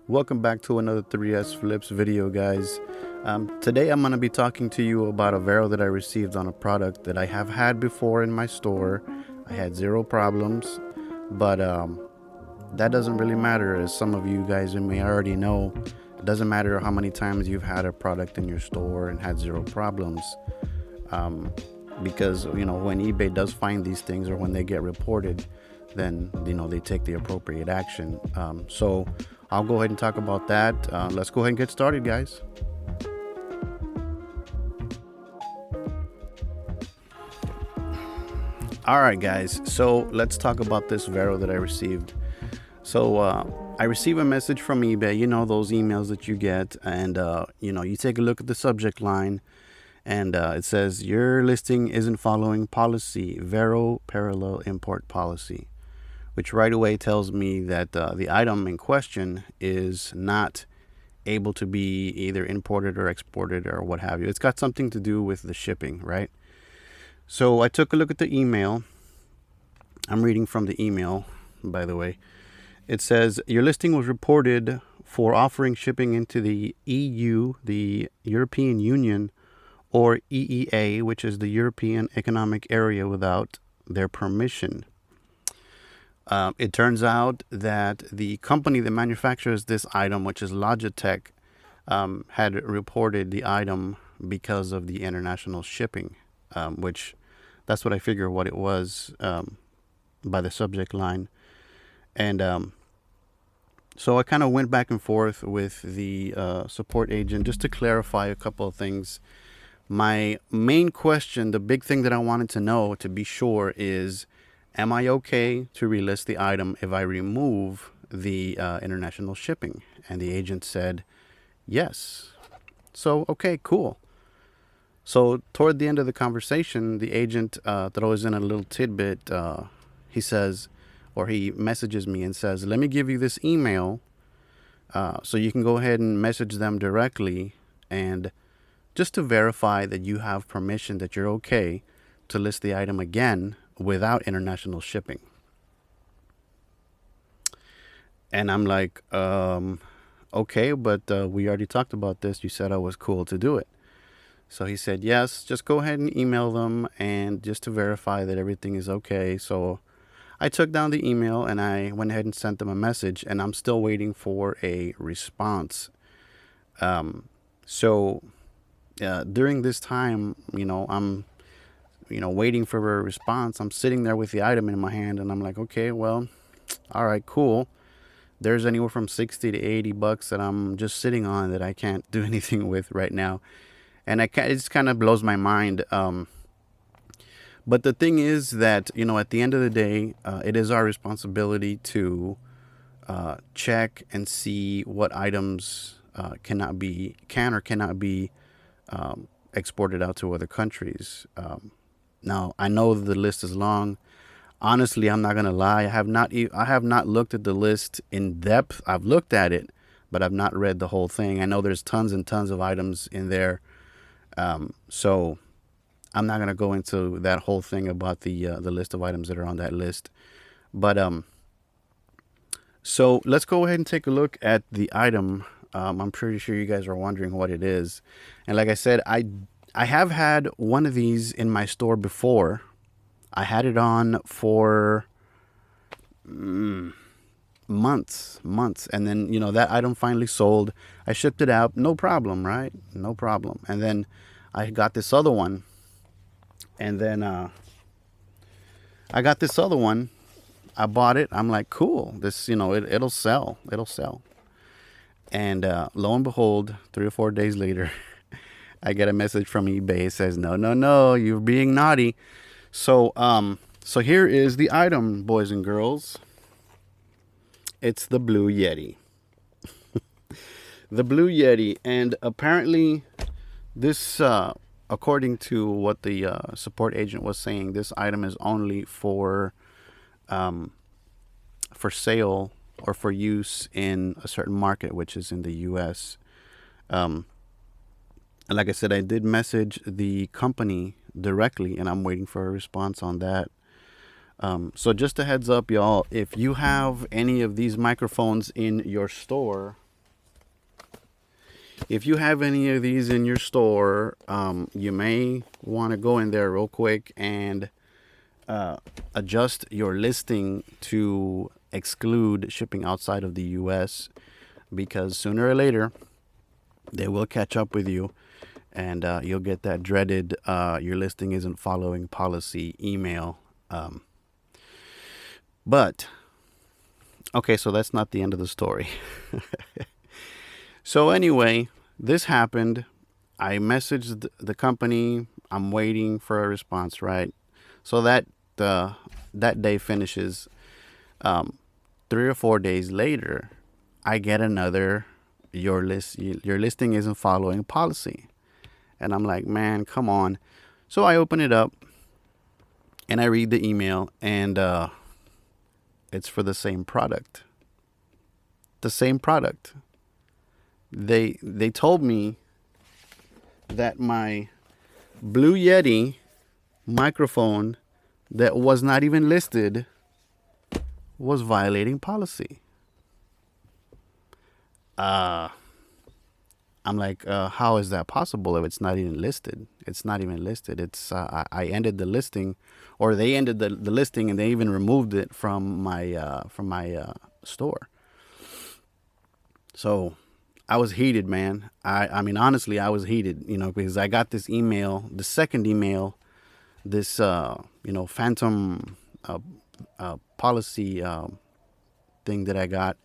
Welcome back to another 3S Flips video, guys. Today I'm going to be talking to you about a VERO that I received on a product that I have had before in my store. I had zero problems, but that doesn't really matter, as some of you guys may already know. It doesn't matter how many times you've had a product in your store and had zero problems, because when eBay does find these things, or when they get reported, then they take the appropriate action. So I'll go ahead and talk about that. Let's go ahead and get started, guys. All right, guys, so let's talk about this VERO that I received. So I receive a message from eBay, those emails that you get, and you take a look at the subject line, and it says your listing isn't following policy, VERO parallel import policy, which right away tells me that the item in question is not able to be either imported or exported or what have you. It's got something to do with the shipping, right? So I took a look at the email. I'm reading from the email, by the way. It says your listing was reported for offering shipping into the EU, the European Union, or EEA, which is the European Economic Area, without their permission. It turns out that the company that manufactures this item, which is Logitech, had reported the item because of the international shipping, which that's what I figure what it was by the subject line. And so I kind of went back and forth with the support agent just to clarify a couple of things. My main question, the big thing that I wanted to know to be sure is, am I okay to relist the item if I remove the international shipping? And the agent said yes. So, okay, cool. So toward the end of the conversation, the agent throws in a little tidbit. He says, or he messages me and says, let me give you this email so you can go ahead and message them directly, and just to verify that you have permission, that you're okay to list the item again without international shipping. And I'm like, okay, but we already talked about this. You said I was cool to do it. So he said, yes, just go ahead and email them, and just to verify that everything is okay. So I took down the email and I went ahead and sent them a message, and I'm still waiting for a response. So during this time, I'm waiting for a response. I'm sitting there with the item in my hand, and I'm like, okay, well, all right, cool. There's anywhere from 60 to 80 bucks that I'm just sitting on that I can't do anything with right now. And it just kind of blows my mind. But the thing is that, at the end of the day, it is our responsibility to check and see what items can or cannot be exported out to other countries. Now, I know the list is long. Honestly, I'm not going to lie. I have not looked at the list in depth. I've looked at it, but I've not read the whole thing. I know there's tons and tons of items in there. So I'm not going to go into that whole thing about the list of items that are on that list. But so let's go ahead and take a look at the item. I'm pretty sure you guys are wondering what it is. And like I said, I have had one of these in my store before. I had it on for months. And then, that item finally sold. I shipped it out. No problem, right? No problem. And then I got this other one. And then I got this other one. I bought it. I'm like, cool. This, it'll sell. It'll sell. And lo and behold, 3 or 4 days later, I get a message from eBay. It says, no, you're being naughty. So here is the item, boys and girls. It's the Blue Yeti. The Blue Yeti. And apparently this, according to what the support agent was saying, this item is only for sale or for use in a certain market, which is in the US. And like I said, I did message the company directly, and I'm waiting for a response on that. So just a heads up, y'all, if you have any of these microphones in your store, If you have any of these in your store, you may want to go in there real quick and adjust your listing to exclude shipping outside of the US, because sooner or later they will catch up with you, and you'll get that dreaded your listing isn't following policy email. But okay, so that's not the end of the story. So anyway, this happened. I messaged the company. I'm waiting for a response, right? So that day finishes. 3 or 4 days later, I get another your listing isn't following policy, and I'm like, man, come on. So I open it up and I read the email, and it's for the same product. The same product. They told me that my Blue Yeti microphone that was not even listed was violating policy. I'm like, how is that possible if it's not even listed? It's not even listed. I ended the listing, or they ended the listing, and they even removed it from my store. So I was heated, man. I mean, honestly, I was heated, because I got this email, the second email, this, phantom policy thing that I got.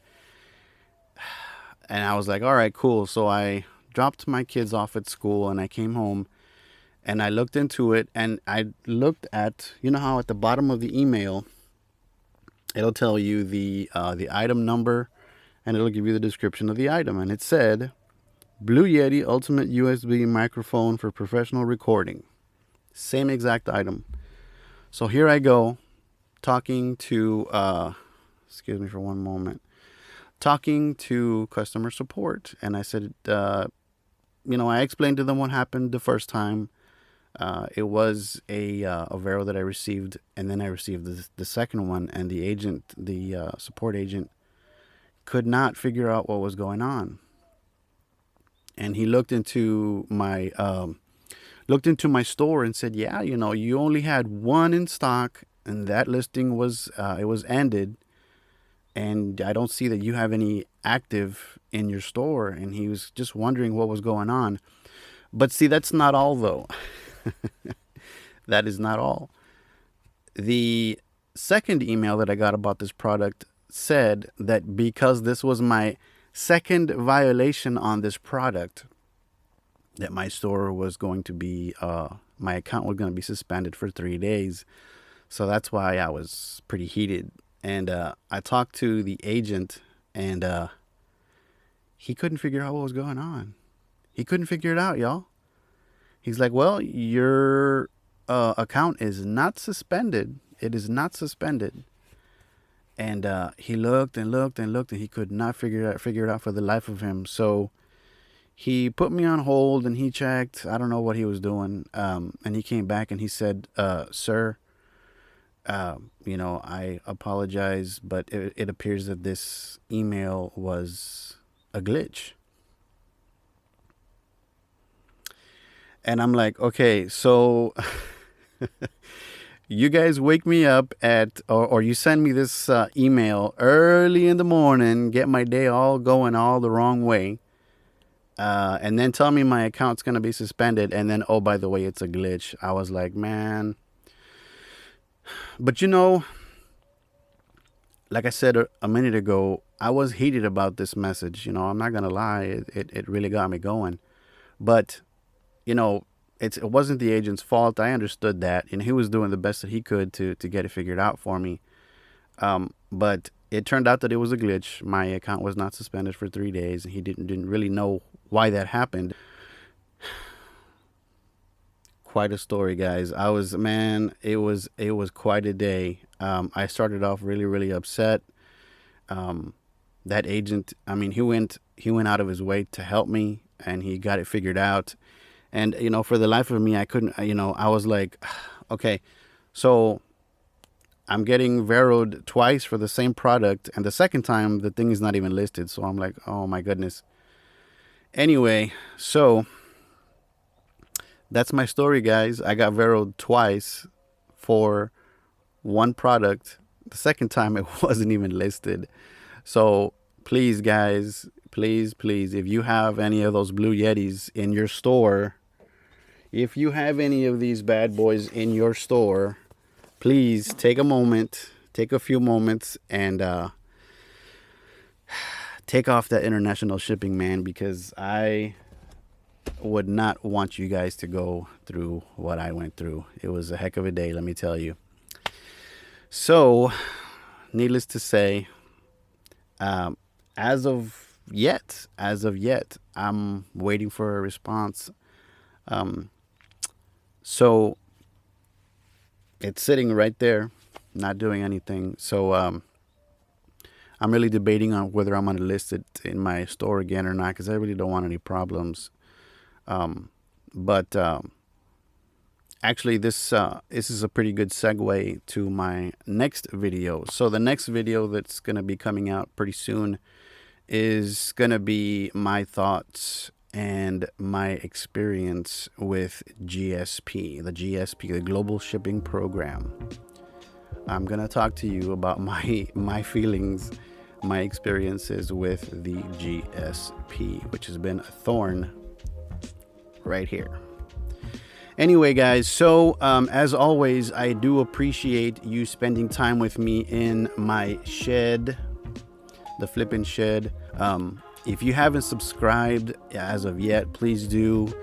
And I was like, all right, cool. So I dropped my kids off at school and I came home and I looked into it, and I looked at, how at the bottom of the email, it'll tell you the item number, and it'll give you the description of the item. And it said, Blue Yeti Ultimate USB microphone for professional recording. Same exact item. So here I go, talking to, excuse me for one moment, talking to customer support. And I said, I explained to them what happened the first time. It was a VERO that I received, and then I received the second one, and the support agent could not figure out what was going on. And he looked into my store and said, yeah, you only had one in stock, and that listing was ended, and I don't see that you have any active in your store. And he was just wondering what was going on. But see, that's not all, though. That is not all. The second email that I got about this product said that because this was my second violation on this product, that my store was going to be, my account was going to be suspended for 3 days. So that's why I was pretty heated. And I talked to the agent, and he couldn't figure out what was going on. He couldn't figure it out, y'all. He's like, well, your account is not suspended. It is not suspended. And he looked and looked and looked, and he could not figure it out for the life of him. So he put me on hold, and he checked. I don't know what he was doing. And he came back and he said, sir, I apologize, but it appears that this email was a glitch. And I'm like, okay, so you guys wake me up or you send me this email early in the morning, get my day all going all the wrong way, and then tell me my account's going to be suspended, and then, oh, by the way, it's a glitch. I was like, man. But like I said a minute ago, I was heated about this message. I'm not going to lie. It really got me going. But it wasn't the agent's fault. I understood that, and he was doing the best that he could to get it figured out for me. But it turned out that it was a glitch. My account was not suspended for 3 days, and he didn't really know why that happened. Quite a story, guys. It was quite a day. I started off really, really upset. That agent, he went out of his way to help me, and he got it figured out. And, for the life of me, I couldn't, I was like, okay, so I'm getting VERO'd twice for the same product. And the second time, the thing is not even listed. So I'm like, oh my goodness. Anyway, so that's my story, guys. I got Vero twice for one product. The second time it wasn't even listed. So please, guys, please, if you have any of those Blue Yetis in your store, if you have any of these bad boys in your store, please take a moment, take a few moments, and take off that international shipping, man, because I would not want you guys to go through what I went through. It was a heck of a day, let me tell you. So, needless to say, um, as of yet, I'm waiting for a response. Um, so it's sitting right there, not doing anything. So I'm really debating on whether I'm going to list it in my store again or not, because I really don't want any problems. But actually, this is a pretty good segue to my next video. So the next video that's going to be coming out pretty soon is going to be my thoughts and my experience with GSP, the Global Shipping Program. I'm going to talk to you about my feelings, my experiences with the GSP, which has been a thorn right here. Anyway, guys, so as always, I do appreciate you spending time with me in my shed, the flippin' shed. If you haven't subscribed as of yet, please do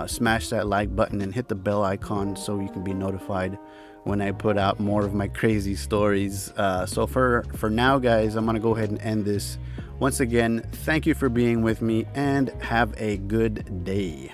smash that like button and hit the bell icon so you can be notified when I put out more of my crazy stories. So for now, guys, I'm going to go ahead and end this. Once again, thank you for being with me and have a good day.